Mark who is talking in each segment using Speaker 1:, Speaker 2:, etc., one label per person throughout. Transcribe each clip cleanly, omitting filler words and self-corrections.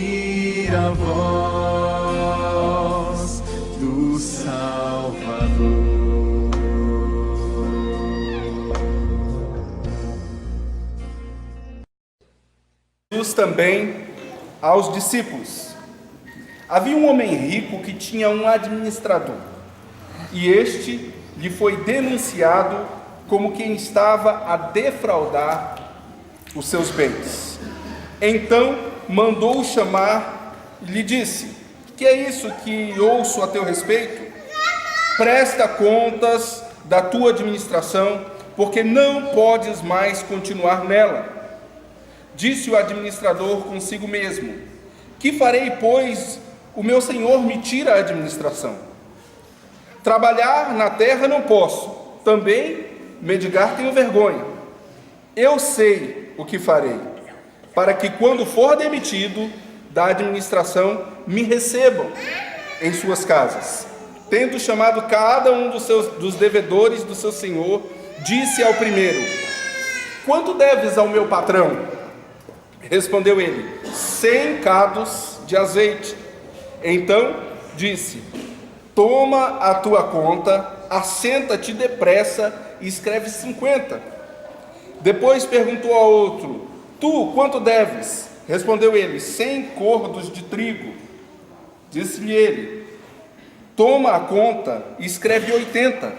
Speaker 1: ouvir a voz do Salvador.
Speaker 2: Jesus também aos discípulos. Havia um homem rico que tinha um administrador, e este lhe foi denunciado como quem estava a defraudar os seus bens. Então mandou-o chamar e lhe disse: que é isso que ouço a teu respeito? Presta contas da tua administração, porque não podes mais continuar nela. Disse o administrador consigo mesmo: que farei, pois o meu senhor me tira a administração? Trabalhar na terra não posso, também mendigar tenho vergonha. Eu sei o que farei, para que quando for demitido da administração, me recebam em suas casas. Tendo chamado cada um dos devedores do seu senhor, disse ao primeiro: quanto deves ao meu patrão? Respondeu ele: 100 cados de azeite. Então disse: toma a tua conta, assenta-te depressa e escreve 50. Depois perguntou ao outro: tu quanto deves? Respondeu ele: 100 cordos de trigo. Disse-lhe ele: toma a conta e escreve 80.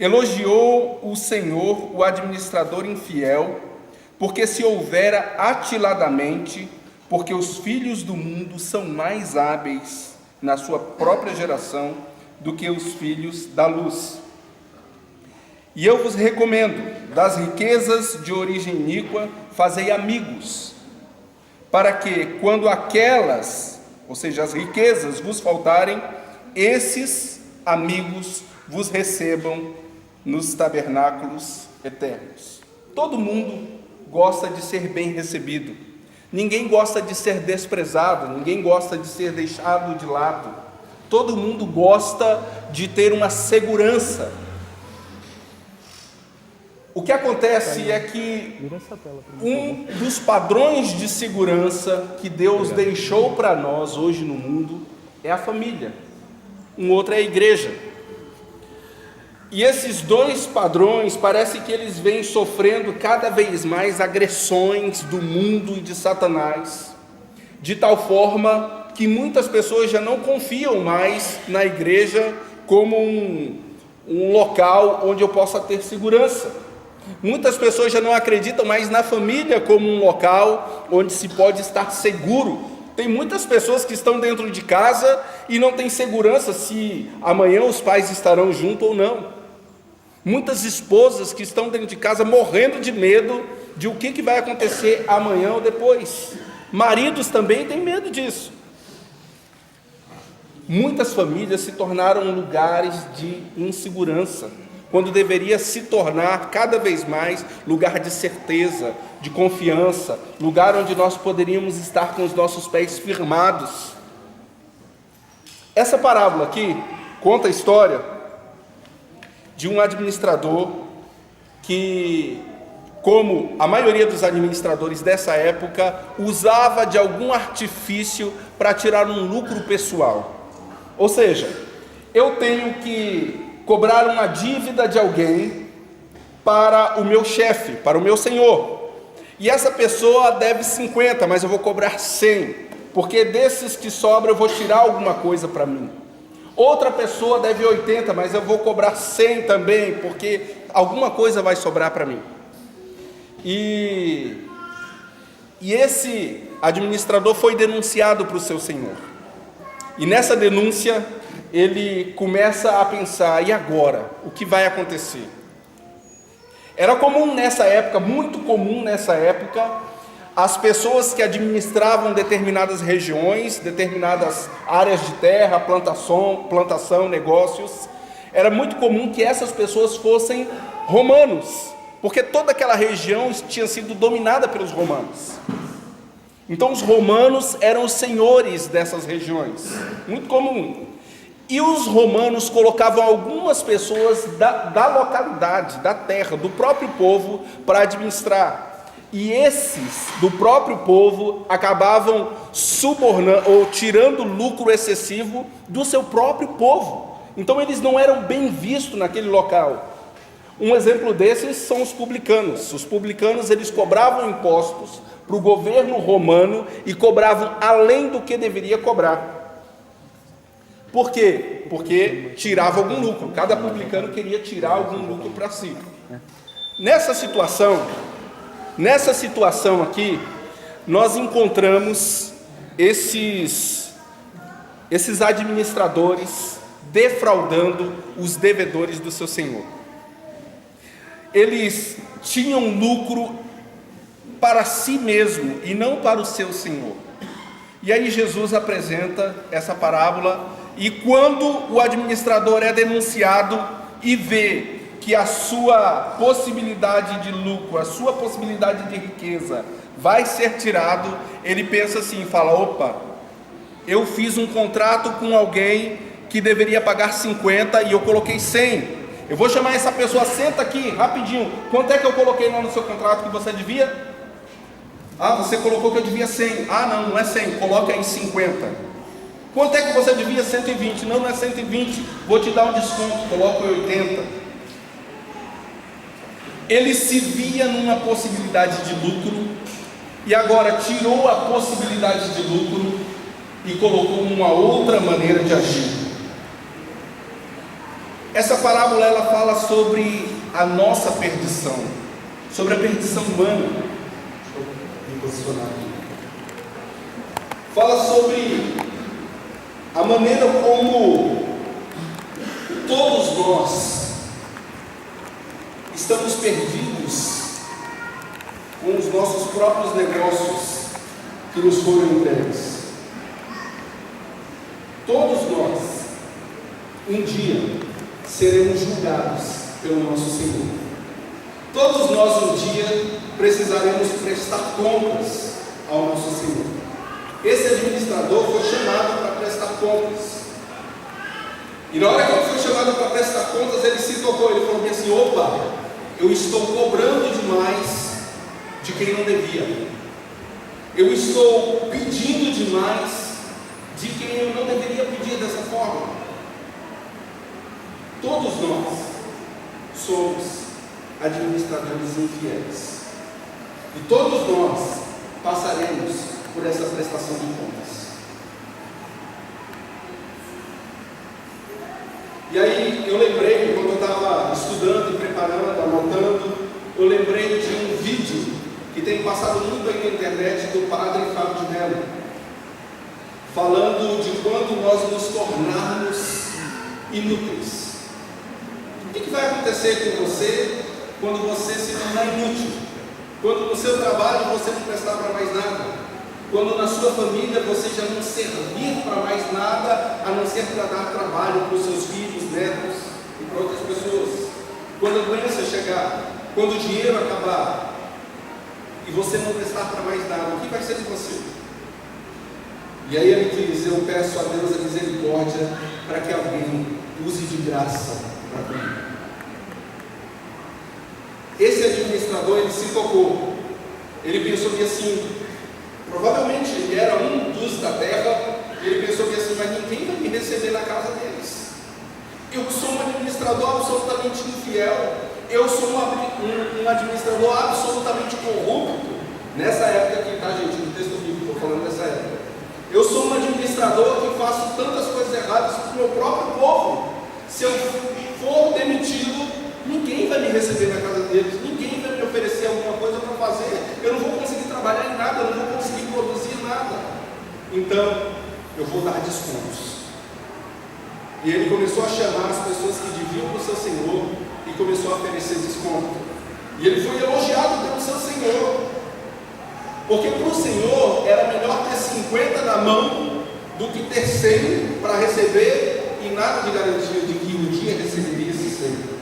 Speaker 2: Elogiou o Senhor o administrador infiel, porque se houvera atiladamente, porque os filhos do mundo são mais hábeis na sua própria geração do que os filhos da luz. E eu vos recomendo, das riquezas de origem iníqua, fazei amigos, para que, quando aquelas, ou seja, as riquezas vos faltarem, esses amigos vos recebam nos tabernáculos eternos. Todo mundo gosta de ser bem recebido. Ninguém gosta de ser desprezado, ninguém gosta de ser deixado de lado. Todo mundo gosta de ter uma segurança. O que acontece é que um dos padrões de segurança que Deus deixou para nós hoje no mundo é a família. Um outro é a igreja. E esses dois padrões, parece que eles vêm sofrendo cada vez mais agressões do mundo e de Satanás, de tal forma que muitas pessoas já não confiam mais na igreja como um local onde eu possa ter segurança. Muitas pessoas já não acreditam mais na família como um local onde se pode estar seguro. Tem muitas pessoas que estão dentro de casa e não têm segurança se amanhã os pais estarão juntos ou não. Muitas esposas que estão dentro de casa morrendo de medo de o que vai acontecer amanhã ou depois. Maridos também têm medo disso. Muitas famílias se tornaram lugares de insegurança, quando deveria se tornar cada vez mais lugar de certeza, de confiança, lugar onde nós poderíamos estar com os nossos pés firmados. Essa parábola aqui conta a história de um administrador que, como a maioria dos administradores dessa época, usava de algum artifício para tirar um lucro pessoal. Ou seja, eu tenho que cobrar uma dívida de alguém para o meu chefe, para o meu senhor, e essa pessoa deve 50, mas eu vou cobrar 100, porque desses que sobram eu vou tirar alguma coisa para mim. Outra pessoa deve 80, mas eu vou cobrar 100 também, porque alguma coisa vai sobrar para mim. E esse administrador foi denunciado para o seu senhor. E nessa denúncia, ele começa a pensar: e agora? O que vai acontecer? Era comum nessa época, muito comum nessa época, as pessoas que administravam determinadas regiões, determinadas áreas de terra, plantação, negócios, era muito comum que essas pessoas fossem romanos, porque toda aquela região tinha sido dominada pelos romanos. Então os romanos eram os senhores dessas regiões, muito comum. E os romanos colocavam algumas pessoas da localidade, da terra, do próprio povo, para administrar. E esses do próprio povo acabavam subornando ou tirando lucro excessivo do seu próprio povo. Então eles não eram bem vistos naquele local. Um exemplo desses são os publicanos. Os publicanos, eles cobravam impostos para o governo romano e cobravam além do que deveria cobrar. Por quê? Porque tirava algum lucro. Cada publicano queria tirar algum lucro para si. Nessa situação aqui, nós encontramos esses administradores defraudando os devedores do seu senhor. Eles tinham lucro para si mesmo e não para o seu senhor. E aí Jesus apresenta essa parábola, e quando o administrador é denunciado e vê que a sua possibilidade de lucro, a sua possibilidade de riqueza vai ser tirado, ele pensa assim, fala: opa, eu fiz um contrato com alguém que deveria pagar 50 e eu coloquei 100. Eu vou chamar essa pessoa, senta aqui, rapidinho. Quanto é que eu coloquei lá no seu contrato que você devia? Ah, você colocou que eu devia 100. Ah, não, não é 100, coloca aí 50. Quanto é que você devia? 120. Não, não é 120, vou te dar um desconto, coloca 80. Ele se via numa possibilidade de lucro, e agora tirou a possibilidade de lucro e colocou uma outra maneira de agir. Essa parábola, ela fala sobre a nossa perdição, sobre a perdição humana. Fala sobre a maneira como todos nós estamos perdidos com os nossos próprios negócios que nos foram entregues. Todos nós, um dia, seremos julgados pelo nosso Senhor. Todos nós, um dia, precisaremos prestar contas ao nosso Senhor. Esse administrador foi chamado para prestar contas. E na hora que ele foi chamado para prestar contas, ele se tocou, ele falou assim: opa, eu estou cobrando demais de quem não devia. Eu estou pedindo demais de quem eu não deveria pedir dessa forma. Todos nós somos administradores infiéis. E todos nós passaremos por essa prestação de contas. E aí eu lembrei, quando eu estava estudando e preparando, anotando, eu lembrei de um vídeo que tem passado muito aí na internet do padre Fábio de Mello, falando de quando nós nos tornarmos inúteis. O que vai acontecer com você quando você se tornar inútil? Quando no seu trabalho você não prestar para mais nada? Quando na sua família você já não servir para mais nada, a não ser para dar trabalho para os seus filhos, netos e para outras pessoas? Quando a doença chegar, quando o dinheiro acabar e você não prestar para mais nada, o que vai ser de você? E aí ele diz: eu peço a Deus a misericórdia para que alguém use de graça para mim. Esse administrador, ele se tocou, ele pensou que assim, provavelmente ele era um dos da terra, ele pensou que assim, mas ninguém vai me receber na casa deles. Eu sou um administrador absolutamente infiel, eu sou um administrador absolutamente corrupto. Nessa época aqui, tá, gente, no texto bíblico, estou falando dessa época. Eu sou um administrador que faço tantas coisas erradas para o meu próprio povo. Se eu for demitido, ninguém vai me receber na casa deles, ninguém vai me oferecer alguma coisa para fazer, eu não vou conseguir trabalhar em nada, eu não vou conseguir produzir nada. Então, eu vou dar descontos. E ele começou a chamar as pessoas que deviam para o seu senhor e começou a oferecer desconto. E ele foi elogiado pelo seu senhor, porque para o senhor era melhor ter 50 na mão do que ter 100 para receber e nada de garantia de que um dia receberia esse 100.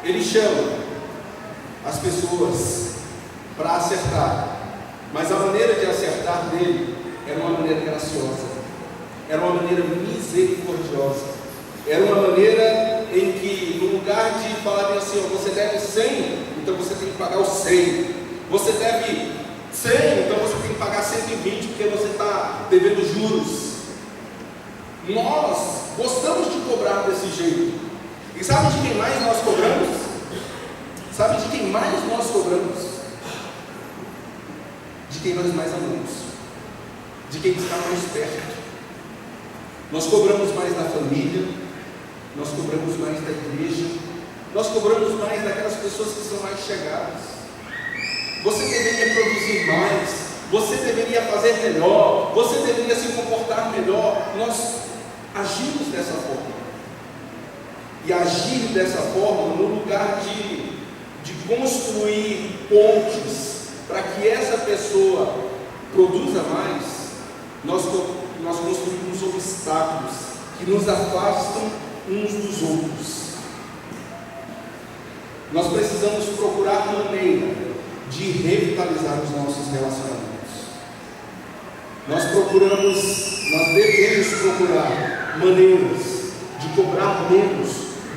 Speaker 2: Ele chama as pessoas para acertar, mas a maneira de acertar dele era uma maneira graciosa, era uma maneira misericordiosa, era uma maneira em que, no lugar de falarem assim, ó, você deve 100, então você tem que pagar os 100. Você deve 100, então você tem que pagar 120, porque você está devendo juros. Nós gostamos de cobrar desse jeito. E sabe de quem mais nós cobramos? Sabe de quem mais nós cobramos? De quem nós mais amamos, de quem está mais perto. Nós cobramos mais da família, nós cobramos mais da igreja, nós cobramos mais daquelas pessoas que são mais chegadas. Você deveria produzir mais, você deveria fazer melhor, você deveria se comportar melhor. Nós agimos dessa forma. E agir dessa forma, no lugar de construir pontes para que essa pessoa produza mais, nós construímos obstáculos que nos afastam uns dos outros. Nós precisamos procurar maneira de revitalizar os nossos relacionamentos. Nós devemos procurar maneiras de cobrar menos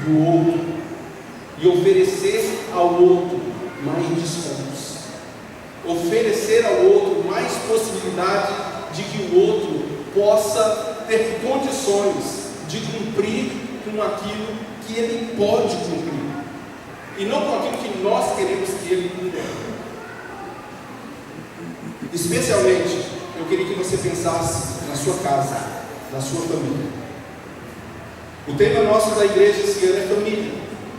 Speaker 2: do outro e oferecer ao outro mais descontos. Oferecer ao outro mais possibilidade de que o outro possa ter condições de cumprir com aquilo que ele pode cumprir, e não com aquilo que nós queremos que ele cumpra. Especialmente, eu queria que você pensasse na sua casa, na sua família. O tema nosso da igreja esse ano é família,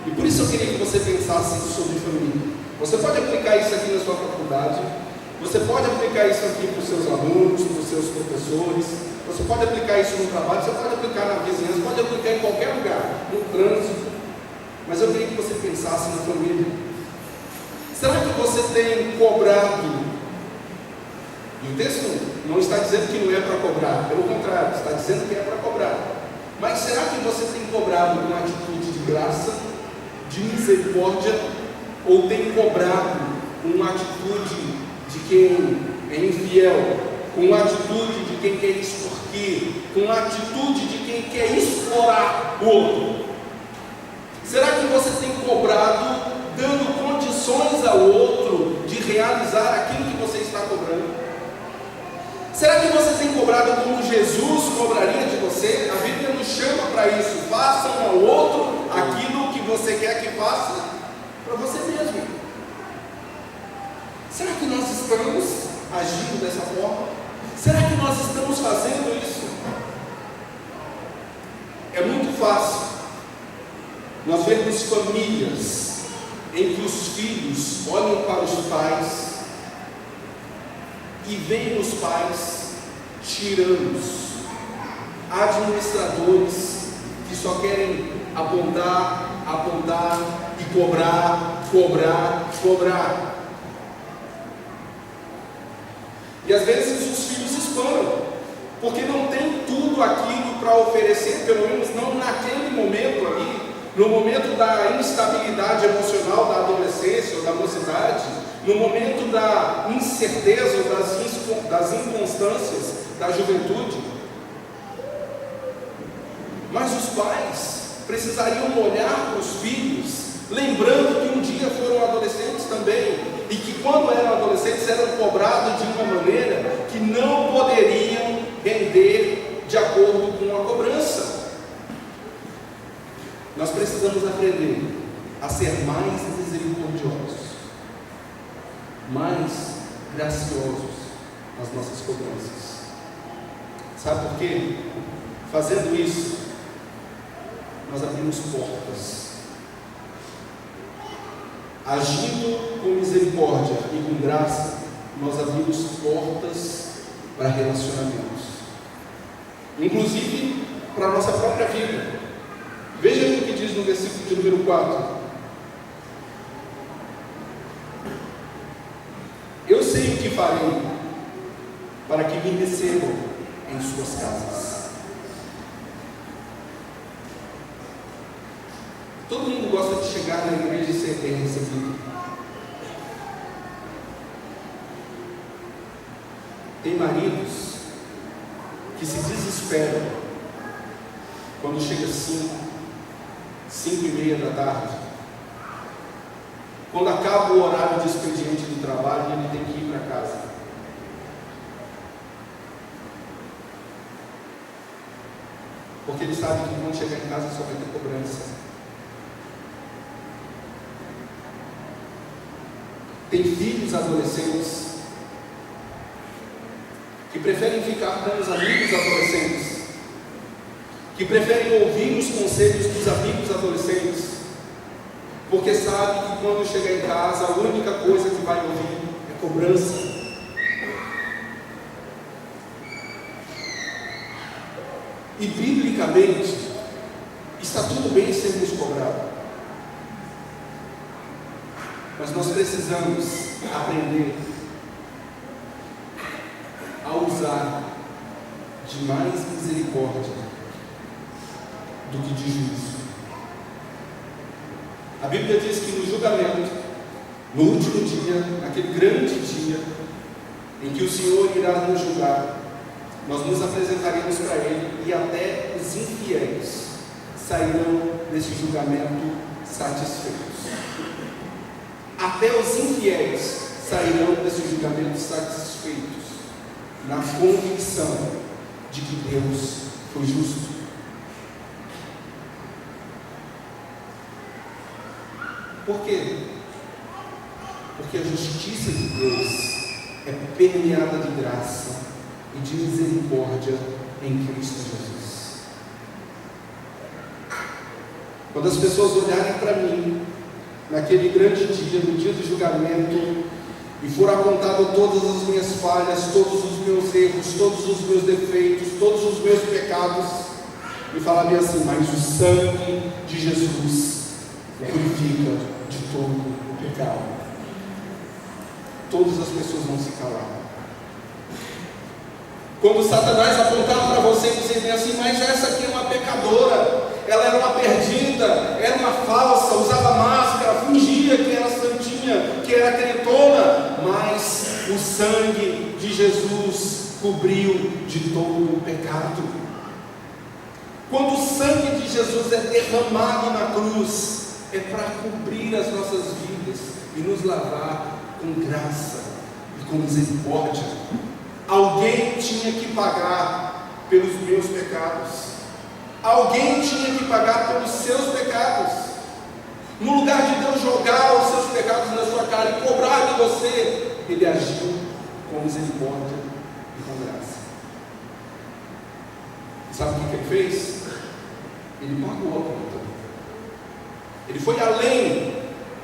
Speaker 2: e por isso eu queria que você pensasse sobre família. Você pode aplicar isso aqui na sua faculdade, você pode aplicar isso aqui para os seus alunos, para os seus professores, você pode aplicar isso no trabalho, você pode aplicar na vizinhança, pode aplicar em qualquer lugar, no trânsito. Mas eu queria que você pensasse na família. Será que você tem cobrado? E o texto não está dizendo que não é para cobrar, pelo contrário, está dizendo que é para cobrar. Mas será que você tem cobrado com uma atitude de graça, de misericórdia, ou tem cobrado com uma atitude de quem é infiel, com uma atitude de quem quer extorquir, com uma atitude de quem quer explorar o outro? Será que você tem cobrado dando condições ao outro de realizar aquilo que você está cobrando? Será que você tem cobrado como Jesus cobraria de você? A Bíblia nos chama para isso. Façam ao outro aquilo que você quer que faça para você mesmo. Será que nós estamos agindo dessa forma? Será que nós estamos fazendo isso? É muito fácil nós vemos famílias em que os filhos olham para os pais e veem os pais tiranos, administradores que só querem apontar e cobrar. E às vezes os filhos espantram, porque não tem tudo aquilo para oferecer, pelo menos não naquele momento ali, no momento da instabilidade emocional da adolescência ou da mocidade, no momento da incerteza ou das inconstâncias da juventude. Mas os pais precisariam olhar para os filhos, lembrando que um dia foram adolescentes também, e que quando eram adolescentes eram cobrados de uma maneira que não poderiam render de acordo com a cobrança. Nós precisamos aprender a ser mais misericordiosos, mais graciosos nas nossas cobranças. Sabe por quê? Fazendo isso, nós abrimos portas. Agindo com misericórdia e com graça, nós abrimos portas para relacionamentos, inclusive para a nossa própria vida. Veja o que diz no versículo de número 4. Eu sei o que farei para que me recebam em suas casas. Todo mundo gosta de chegar na igreja e ser bem recebido. Tem maridos que se desesperam quando chega 5, 5h30 da tarde, quando acaba o horário de expediente do trabalho, ele tem que ir para casa. Porque ele sabe que quando chegar em casa só vai ter cobrança. Tem filhos adolescentes que preferem ficar com os amigos adolescentes, que preferem ouvir os conselhos dos amigos adolescentes, porque sabe que quando chegar em casa a única coisa que vai ouvir é cobrança. E biblicamente está tudo bem sermos cobrados, mas nós precisamos aprender a usar de mais misericórdia do que de juízo. A Bíblia diz que no julgamento, no último dia, naquele grande dia em que o Senhor irá nos julgar, nós nos apresentaremos para Ele e até os infiéis sairão desse julgamento satisfeitos. Até os infiéis sairão desse julgamento satisfeitos, na convicção de que Deus foi justo. Por quê? Porque a justiça de Deus é permeada de graça e de misericórdia em Cristo Jesus. Quando as pessoas olharem para mim naquele grande dia, no dia do julgamento, e for apontado todas as minhas falhas, todos os meus erros, todos os meus defeitos, todos os meus pecados, e falar bem assim: mas o sangue de Jesus purifica de todo o pecado. Todas as pessoas vão se calar. Quando Satanás apontar para você e dizer assim: mas essa aqui é uma pecadora, ela era uma perdida, era uma falsa, usava máscara, fingia que era santinha, que era crentona, mas o sangue de Jesus cobriu de todo o pecado. Quando o sangue de Jesus é derramado na cruz, é para cobrir as nossas vidas e nos lavar com graça e com misericórdia. Alguém tinha que pagar pelos meus pecados. Alguém tinha que pagar pelos seus pecados. No lugar de Deus jogar os seus pecados na sua cara e cobrar de você, Ele agiu com misericórdia e com graça. Sabe o que Ele fez? Ele pagou a conta. Ele foi além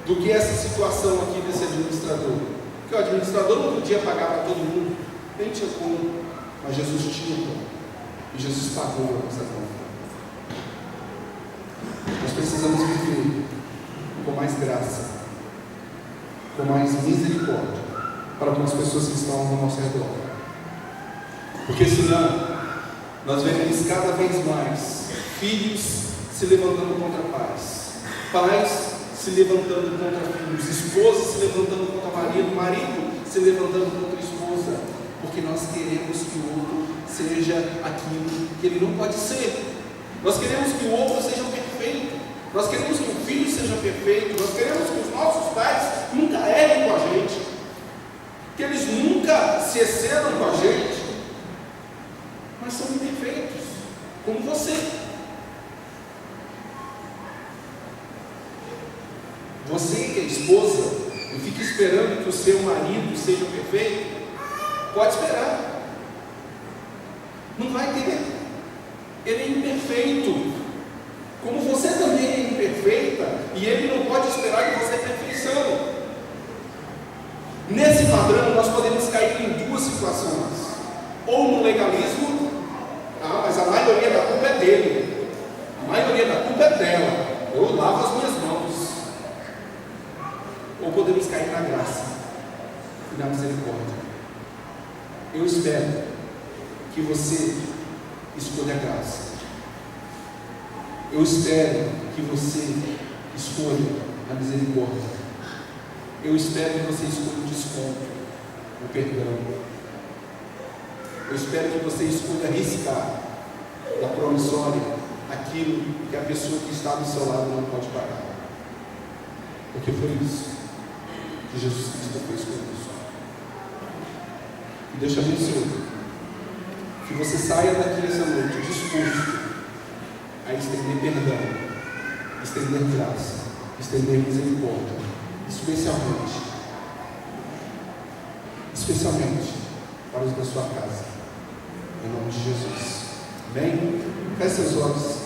Speaker 2: do que essa situação aqui desse administrador. Porque o administrador não podia pagar para todo mundo, nem tinha como, mas Jesus tinha como. E Jesus pagou a nossa conta. Nós precisamos viver com mais graça, com mais misericórdia para com as pessoas que estão ao nosso redor. Porque senão nós veremos cada vez mais filhos se levantando contra pais, pais se levantando contra filhos, esposas se levantando contra marido, marido se levantando contra esposa, porque nós queremos que o outro seja aquilo que ele não pode ser. Nós queremos que o outro seja perfeito, nós queremos que o filho seja perfeito, nós queremos que os nossos pais nunca errem com a gente, que eles nunca se excedam com a gente, mas são imperfeitos, como você. Você que é esposa e fica esperando que o seu marido seja perfeito, pode esperar, não vai ter. Ele é imperfeito, como você também é imperfeita, e ele não pode esperar que você perfeição. Nesse padrão nós podemos cair em duas situações: ou no legalismo, mas a maioria da culpa é dele, a maioria da culpa é dela, eu lavo as minhas mãos. Ou podemos cair na graça e na misericórdia. Eu espero que você escolha a graça. Eu espero que você escolha a misericórdia. Eu espero que você escolha o desconto, o perdão. Eu espero que você escolha arriscar da promissória
Speaker 3: aquilo que a pessoa que está do seu lado não pode pagar. Porque foi isso que Jesus Cristo fez conosco. E Deus te abençoe. Que você saia daqui essa noite disposto a estender perdão, estender graça, estender misericórdia, especialmente para os da sua casa, em nome de Jesus. Amém? Feche seus olhos.